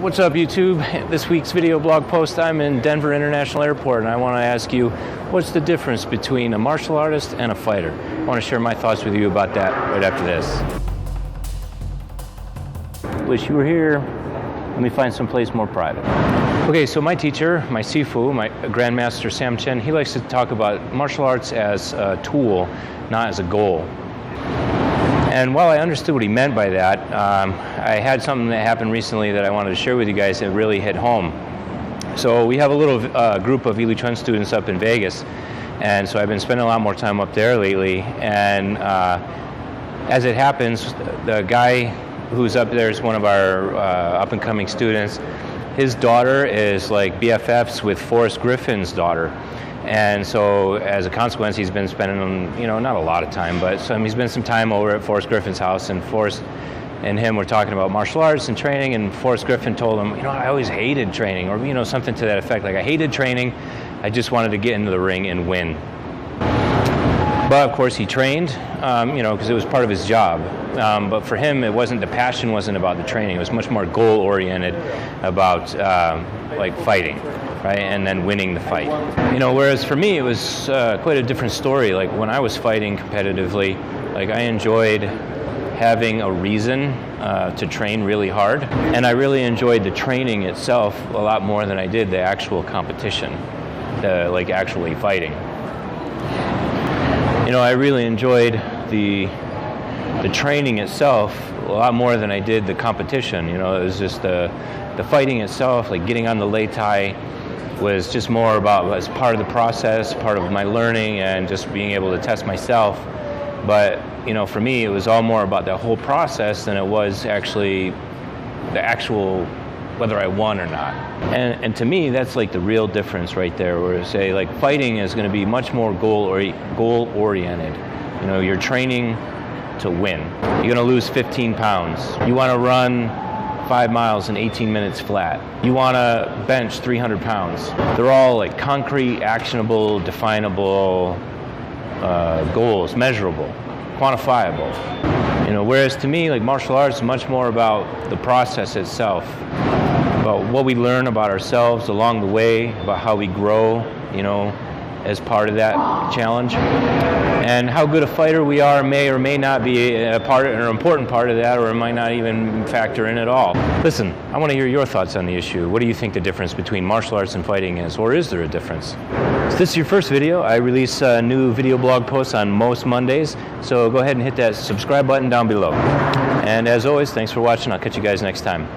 What's up YouTube? This week's video blog post, I'm in Denver International Airport and I want to ask you, what's the difference between a martial artist and a fighter? I want to share my thoughts with you about that right after this. Wish you were here. Let me find someplace more private. Okay, so my teacher, my Sifu, my Grandmaster Sam Chen, he likes to talk about martial arts as a tool, not as a goal. And while I understood what he meant by that, I had something that happened recently that I wanted to share with you guys that really hit home. So we have a little group of Yi Lu Chuan students up in Vegas, and so I've been spending a lot more time up there lately. And as it happens, the guy who's up there is one of our up-and-coming students. His daughter is like BFFs with Forrest Griffin's daughter. And so, as a consequence, he's been spending, not a lot of time, but he's been some time over at Forrest Griffin's house, and Forrest and him were talking about martial arts and training, and Forrest Griffin told him, I always hated training, or, something to that effect. Like, I hated training, I just wanted to get into the ring and win. But, of course, he trained, because it was part of his job. But for him, the passion wasn't about the training. It was much more goal-oriented about, fighting, right? And then winning the fight. Whereas for me, it was quite a different story. Like, when I was fighting competitively, I enjoyed having a reason to train really hard. And I really enjoyed the training itself a lot more than I did the actual competition, actually fighting. I really enjoyed the training itself a lot more than I did the competition. It was just the fighting itself, like getting on the Lei Tai, was just more about as part of the process, part of my learning, and just being able to test myself. But for me, it was all more about the whole process than it was actually the actual whether I won or not. And to me, that's like the real difference right there, where say fighting is going to be much more goal-oriented. You're training to win. You're going to lose 15 pounds. You want to run 5 miles in 18 minutes flat. You want to bench 300 pounds. They're all concrete, actionable, definable goals, measurable, quantifiable. Whereas to me, martial arts is much more about the process itself, about what we learn about ourselves along the way, about how we grow, as part of that challenge. And how good a fighter we are may or may not be an important part of that, or it might not even factor in at all. Listen, I want to hear your thoughts on the issue. What do you think the difference between martial arts and fighting is, or is there a difference? If this is your first video, I release new video blog posts on most Mondays, so go ahead and hit that subscribe button down below. And as always, thanks for watching. I'll catch you guys next time.